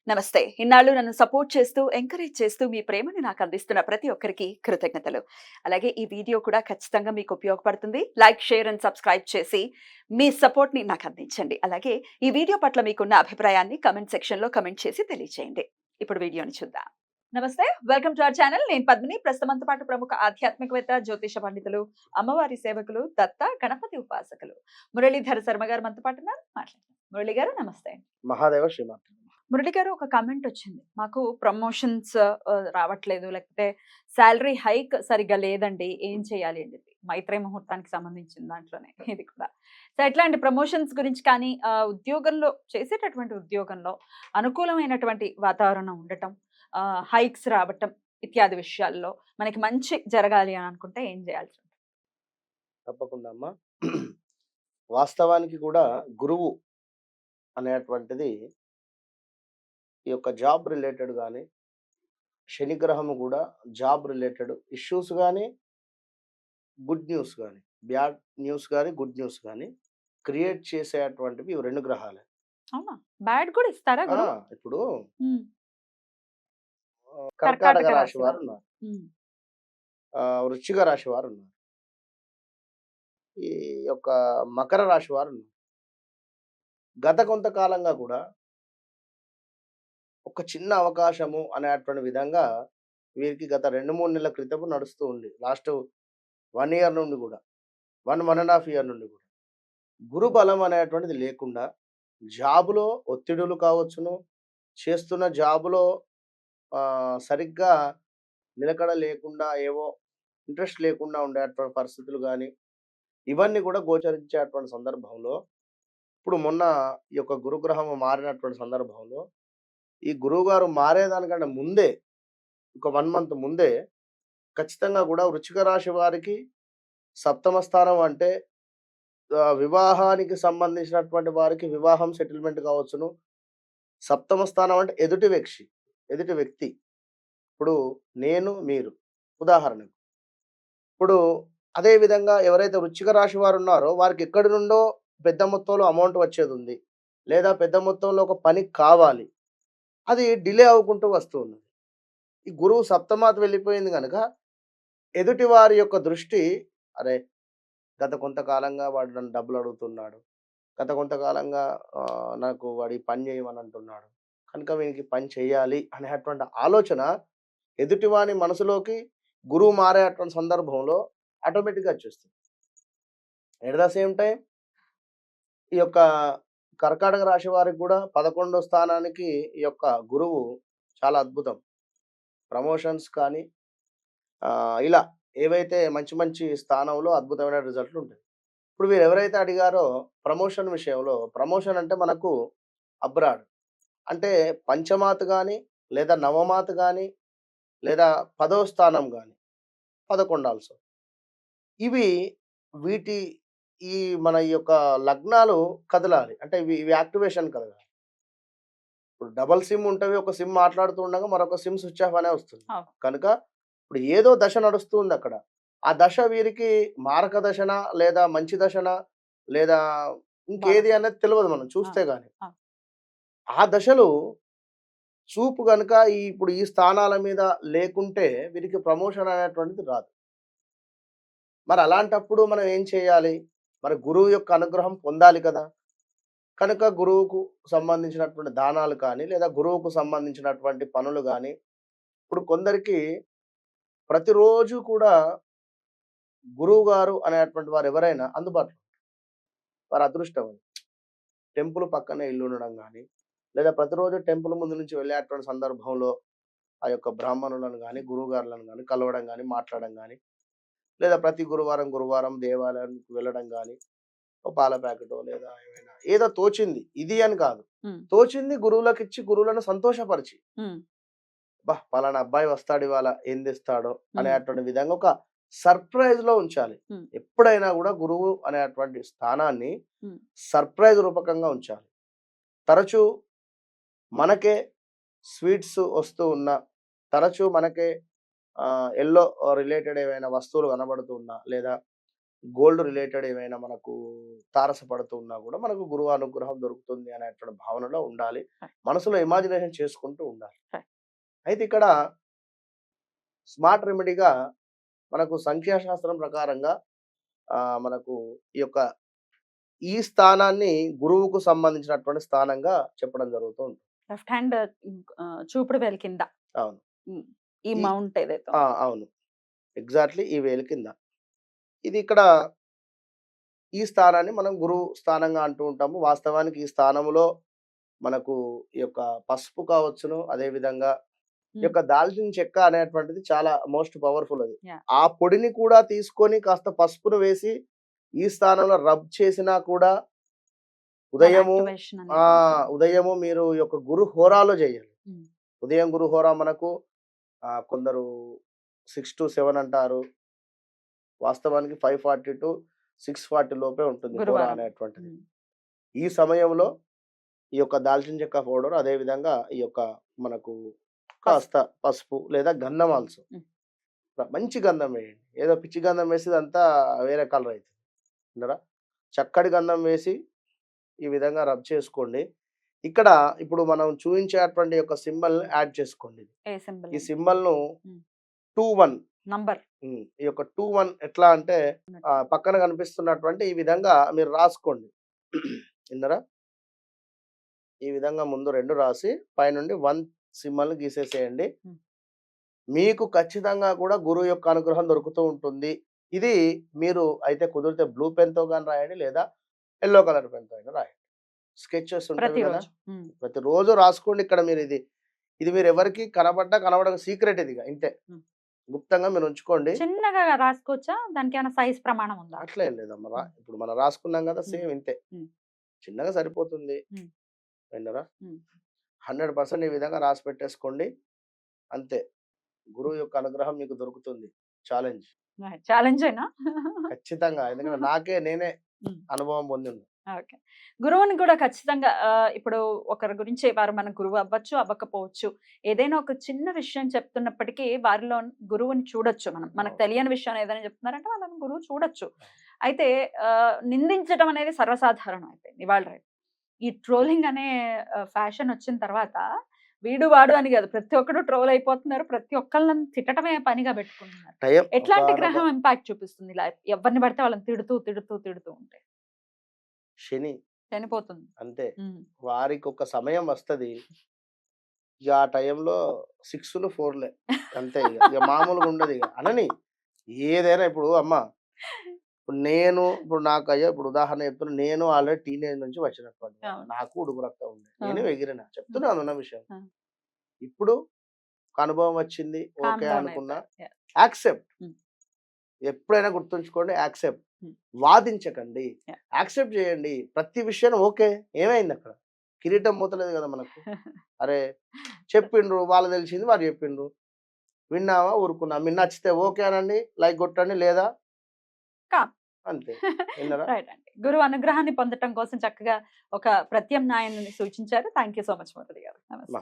నమస్తే. ఇన్నాళ్ళు నన్ను సపోర్ట్ చేస్తూ, ఎంకరేజ్ చేస్తూ మీ ప్రేమని నాకు అందిస్తున్న ప్రతి ఒక్కరికి కృతజ్ఞతలు. అలాగే ఈ వీడియో కూడా ఖచ్చితంగా మీకు ఉపయోగపడుతుంది. లైక్, షేర్ అండ్ సబ్స్క్రైబ్ చేసి మీ సపోర్ట్‌ని నాకు అందించండి. అలాగే ఈ వీడియో పట్ల మీకున్న అభిప్రాయాన్ని కామెంట్ సెక్షన్‌లో కామెంట్ చేసి తెలియజేయండి. ఇప్పుడు వీడియోని చూద్దాం. నమస్తే. Welcome to our channel. నేను పద్మిని. ప్రస్తుతం మనతో పాటు ప్రముఖ ఆధ్యాత్మికవేత్త, జ్యోతిష పండితులు, అమ్మవారి సేవకులు, దత్త, గణపతి ఉపాసకులు మురళీధర శర్మ గారు మనతో పాటు ఉన్నారు. మాట్లాడదాం. మురళి గారు నమస్తే. మహాదేవ శ్రీమాత్రే నమః. మురళి గారు ఒక కామెంట్ వచ్చింది. మాకు ప్రమోషన్స్ రావట్లేదు. లేకపోతే సాలరీ హైక్ సరిగ్గా లేదండి. ఏం చేయాలి అని చెప్పి. మైత్రేయ ముహూర్తానికి సంబంధించిన దాంట్లోనే ఇది కూడా. సో ఎట్లాంటి ప్రమోషన్స్ గురించి కానీ ఉద్యోగంలో చేసేటటువంటి ఉద్యోగంలో అనుకూలమైనటువంటి వాతావరణం ఉండటం, హైక్స్ రావటం ఇత్యాది విషయాల్లో మనకి మంచి జరగాలి అని అనుకుంటే ఏం చేయాల్సి ఉంటుంది? తప్పకుండా అమ్మా. వాస్తవానికి కూడా గురువు అనేటువంటిది ఈ యొక్క జాబ్ రిలేటెడ్ గాని, శని గ్రహము కూడా జాబ్ రిలేటెడ్ ఇష్యూస్ గాని, గుడ్ న్యూస్ గాని, బ్యాడ్ న్యూస్ గాని, గుడ్ న్యూస్ గాని క్రియేట్ చేసేటువంటివి ఇవి 2 గ్రహాలే. అవునా? బ్యాడ్ కూడా ఇస్తారా ఆ! గురువు? ఇప్పుడు హ్మ్. కర్కాటక కర్కాటక రాశి రాశి వారు. వారున్నారు. హ్మ్. వృశ్చిక రాశి వారున్నారు. ఈ యొక్క మకర రాశి వారున్నారు. గత కొంతకాలంగా కూడా ఒక చిన్న అవకాశము అనేటువంటి విధంగా వీరికి గత 2, 3 నెలల క్రితము నడుస్తూ ఉంది. లాస్ట్ 1 ఇయర్ నుండి గూడా. 1 ½ ఇయర్ నుండి గూడా. గురు బలం అనేటువంటిది లేకుండా జాబ్‌లో ఒత్తిడులు కావచ్చును, చేస్తున్న జాబ్‌లో సరిగ్గా నిలకడ లేకుండా ఏవో ఇంట్రెస్ట్ లేకుండా ఉండేటువంటి పరిస్థితులు గానీ, ఇవన్నీ గూడా గోచరించేటువంటి సందర్భంలో ఇప్పుడు మొన్న ఈ యొక్క గురుగ్రహము మారినటువంటి సందర్భంలో, ఈ గురువుగారు మారేదానికంటే ముందే ఒక 1 మంత్ ముందే ఖచ్చితంగా గూడా వృశ్చిక రాశి వారికి సప్తమ స్థానం అంటే వివాహానికి సంబంధించినటువంటి వారికి వివాహం సెటిల్‌మెంట్ కావచ్చును. సప్తమ స్థానం అంటే ఎదుటి వ్యక్తి. ఇప్పుడు నేను, మీరు ఉదాహరణకు. ఇప్పుడు అదే విధంగా ఎవరైతే వృశ్చిక రాశి వారున్నారో వారికి ఎక్కడి నుండో పెద్ద మొత్తంలో అమౌంట్ వచ్చేదుంది. లేదా పెద్ద మొత్తంలో ఒక పని కావాలి. అది డిలే అవ్వుకుంటూ వస్తూ ఉన్నది. ఈ గురువు సప్తమాకి వెళ్ళిపోయింది గనక ఎదుటి వారి యొక్క దృష్టి, అరే! గత కొంతకాలంగా వాడు నన్ను డబ్బులడుగుతున్నాడు. గత కొంతకాలంగా నాకు వాడు ఈ పని చేయమని అంటున్నాడు. కనుక వీనికి పని చేయాలి అనేటువంటి ఆలోచన ఎదుటివాని మనసులోకి గురువు మారేటువంటి సందర్భంలో ఆటోమేటిక్‌గా వచ్చేస్తుంది. ఎట్ ద సేమ్ టైమ్ ఈ యొక్క కర్కాటక రాశి వారికి కూడా 11వ స్థానానికి ఈ యొక్క గురువు చాలా అద్భుతం. ప్రమోషన్స్ కానీ ఇలా ఏవైతే మంచి మంచి స్థానంలో అద్భుతమైన రిజల్ట్‌లుంటాయి. ఇప్పుడు వీరెవరైతే అడిగారో ప్రమోషన్ విషయంలో, ప్రమోషన్ అంటే మనకు అబ్రాడ్. అంటే పంచమాత్ గాని, లేదా నవమాత్ గాని, లేదా 10వ స్థానం గాని, 11 ఆల్సో. ఇవి వీటి ఈ మన ఈ యొక్క లగ్నాలు కదలాలి. అంటే ఇవి ఇవి యాక్టివేషన్ కలగాలి. ఇప్పుడు డబుల్ సిమ్ ఉంటవి. ఒక సిమ్ మాట్లాడుతూ ఉండగా మరొక సిమ్ స్విచ్ ఆఫ్ అనే వస్తుంది. అవును. కనుక ఇప్పుడు ఏదో దశ నడుస్తుందక్కడ. ఆ దశ వీరికి మారక దశనా? లేదా మంచి దశనా? లేదా ఇంకేది బాగుంది. అనేది తెలవదు మనం ఆ! చూస్తే గాని. ఆ! ఆ దశలో చూపు గనుక ఇప్పుడు ఈ స్థానాల మీద లేకుంటే వీరికి ప్రమోషన్ అనేటువంటిది రాదు. మరి అలాంటప్పుడు మనం ఏం చేయాలి? మరి గురువు యొక్క అనుగ్రహం పొందాలి కదా! కనుక గురువుకు సంబంధించినటువంటి దానాలు కానీ, లేదా గురువుకు సంబంధించినటువంటి పనులు గాని, ఇప్పుడు కొందరికి ప్రతిరోజు కూడా గురువుగారు అనేటువంటి వారెవరైనా అందుబాటులో వారి అదృష్టం అది. టెంపుల్ పక్కనే ఇల్లు ఉండడం గాని, లేదా ప్రతిరోజు టెంపుల్ ముందు నుంచి వెళ్ళేటువంటి సందర్భంలో ఆ యొక్క బ్రాహ్మణులను గాని, గురువుగారులను గాని కలవడం గాని, మాట్లాడడం గాని, లేదా ప్రతి గురువారం దేవాలయానికి వెళ్ళడం గాని, ఓ పాల ప్యాకెటో లేదా ఏమైనా ఏదో తోచింది ఇది అని కాదు. హ్మ్. తోచింది గురువులకిచ్చి గురువులను సంతోషపరిచి, హ్మ్. పలానా అబ్బాయి వస్తాడివాళ ఏం తెస్తాడో హ్మ్. అనేటువంటి విధంగా ఒక సర్ప్రైజ్‌లో ఉంచాలి. హ్మ్. ఎప్పుడైనా గూడా గురువు అనేటువంటి స్థానాన్ని హ్మ్. సర్ప్రైజ్ రూపకంగా ఉంచాలి. తరచూ మనకే స్వీట్స్ వస్తూ ఉన్నా, తరచూ మనకే యెల్లో రిలేటెడ్ ఏవైనా వస్తువులు కనబడుతూ ఉన్నా, లేదా గోల్డ్ రిలేటెడ్ ఏమైనా మనకు తారసపడుతూ ఉన్నా కూడా మనకు గురువు అనుగ్రహం దొరుకుతుంది అనేటువంటి భావనలో ఉండాలి. రైట్. మనసులో ఇమాజినేషన్ చేసుకుంటూ ఉండాలి. రైట్. అయితే ఇక్కడ స్మార్ట్ రెమెడీగా మనకు సంఖ్యాశాస్త్రం ప్రకారంగా మనకు ఈ యొక్క ఈ స్థానాన్ని గురువుకు సంబంధించినటువంటి స్థానంగా చెప్పడం జరుగుతూ ఉంటుంది. లెఫ్ట్ హ్యాండ్ చూపుడు వేలు కింద అవును. ఉమ్, ఈ ఈ మౌంట్ ఏదైతే అవును. ఎగ్జాక్ట్‌లీ ఈ వేలు కింద. ఇది ఇక్కడ ఈ స్థానాన్ని మనం గురువు స్థానంగా అంటూ ఉంటాము. వాస్తవానికి ఈ స్థానంలో మనకు ఈ యొక్క పసుపు కావచ్చును, అదే విధంగా ఈ యొక్క దాల్చిన చెక్క అనేటువంటిది చాలా మోస్ట్ పవర్‌ఫుల్ అది. Yeah. ఆ పొడిని కూడా తీసుకొని కాస్త పసుపును వేసి ఈ స్థానంలో రబ్ చేసినా కూడా ఉదయము యాక్టివేషన్ ఉదయము మీరు ఈ యొక్క గురు హోరాలో చేయాలి. ఉమ్. ఉదయం గురు హోరా మనకు కొందరు 6-7 అంటారు. వాస్తవానికి 5:40 to 6:40 లోపే ఉంటుంది హోరా గురువారం. అనేటువంటిది. ఈ సమయంలో ఈ యొక్క దాల్చిన చెక్క పౌడర్, అదే విధంగా ఈ యొక్క మనకు కాస్త పసుపు లేదా గంధం ఆల్సో ఉమ్. మంచి గంధం వేయండి. ఏదో పిచ్చి గంధం వేసి ఇదంతా వేరే కలర్ అవుతుంది. విన్నారా? చక్కటి గంధం వేసి ఈ విధంగా రబ్ చేసుకోండి. ఇక్కడ ఇప్పుడు మనం చూపించేటువంటి యొక్క సింబల్ యాడ్ చేసుకోండి. ఏ సింబల్ ఈ సింబల్ను ఉమ్. 2-1 నంబర్ ఈ యొక్క 2-1 ఎట్లా అంటే పక్కన కనిపిస్తున్నటువంటి ఈ విధంగా మీరు రాసుకోండి. విన్నారా? ఈ విధంగా ముందు 2 రాసి పైనుండి 1 సింబల్ గీసేసేయండి. ఉమ్. మీకు ఖచ్చితంగా కూడా గురువు యొక్క అనుగ్రహం దొరుకుతూ ఉంటుంది. ఇది మీరు అయితే కుదిరితే బ్లూ పెన్ తో గాని రాయండి, లేదా యెల్లో కలర్ పెన్ తో అయినా రాయండి. స్కెచెస్ ఉంటుంది కదా, ప్రతిరోజు ప్రతిరోజు రాసుకోండి. ఇక్కడ మీరు ఇది మీరు ఎవరికి కనబడక సీక్రెట్ ఇది ఇంతే. ఉమ్. గుప్తంగా మీరు ఉంచుకోండి. చిన్నగా రాసుకోవచ్చా? దానికి ఏమైనా సైజ్ ప్రమాణం ఉందా? అట్లా ఏం లేదమ్మా. ఇప్పుడు మనం రాసుకున్నాం కదా, సేమ్ ఇంతే. ఉమ్. చిన్నగా సరిపోతుంది. ఉమ్. విన్నారా? ఉమ్. 100% ఈ విధంగా రాసి పెట్టేసుకోండి. అంతే. గురువు యొక్క అనుగ్రహం మీకు దొరుకుతుంది. ఛాలెంజ్ ఛాలెంజ్ అయినా ఖచ్చితంగా. ఎందుకంటే నేనే ఉమ్. అనుభవం పొందింది. ఓకే. గురువుని కూడా ఖచ్చితంగా ఇప్పుడు ఒకరి గురించి వారు మన గురువు అవ్వచ్చు, అవ్వకపోవచ్చు. ఏదైనా ఒక చిన్న విషయం చెప్తున్నప్పటికీ వారిలో గురువుని చూడొచ్చు మనం. మనకు తెలియని విషయం ఏదైనా చెప్తున్నారంటే వాళ్ళని గురువు చూడొచ్చు. అయితే నిందించడం అనేది సర్వసాధారణం అయిపోయింది ఇవాళ రేపు. ఈ ట్రోలింగ్ అనే ఫ్యాషన్ వచ్చిన తర్వాత వీడు వాడు అని కాదు, ప్రతి ఒక్కరు ట్రోల్ అయిపోతున్నారు. ప్రతి ఒక్కళ్ళని తిట్టడమే పనిగా పెట్టుకుంటున్నారు. ఎట్లాంటి గ్రహం ఇంపాక్ట్ చూపిస్తుంది ఇలా ఎవరిని పడితే వాళ్ళని తిడుతూ ఉంటే? శని చనిపోతుంది అంతే. వారికి ఒక సమయం వస్తది. ఇక ఆ టైంలో 6లు 4లే అంతే. ఇక మామూలుగా ఉండదు. ఇక అనని ఏదైనా ఇప్పుడు అమ్మ ఇప్పుడు నాకు అయ్యా ఇప్పుడు ఉదాహరణ చెప్తున్నా. నేను ఆల్రెడీ టీనేజ్ నుంచి వచ్చినటువంటి నాకు ఉడుకు రక్తం ఉంది. నేను ఎగిరిన చెప్తున్నాను ఉన్న విషయం. ఇప్పుడు ఒక అనుభవం వచ్చింది, ఓకే అనుకున్నా. యాక్సెప్ట్. ఎప్పుడైనా గుర్తుంచుకోండి, యాక్సెప్ట్. వాదించకండి, యాక్సెప్ట్ చేయండి. ప్రతి విషయం ఓకే, ఏమైంది అక్కడ? కిరీటం పోతలేదు కదా మనకు. అరే చెప్పిండ్రు, వాళ్ళు తెలిసింది వారు చెప్పిండ్రు, విన్నావా, ఊరుకున్నా. మీరు నచ్చితే ఓకే అనండి, లైక్ కొట్టండి, లేదా అంతే. రైట్ అండి. గురువు అనుగ్రహాన్ని పొందటం కోసం చక్కగా ఒక ప్రత్యామ్నాయాన్ని సూచించారు. Thank you so much Murali గారు. నమస్తే.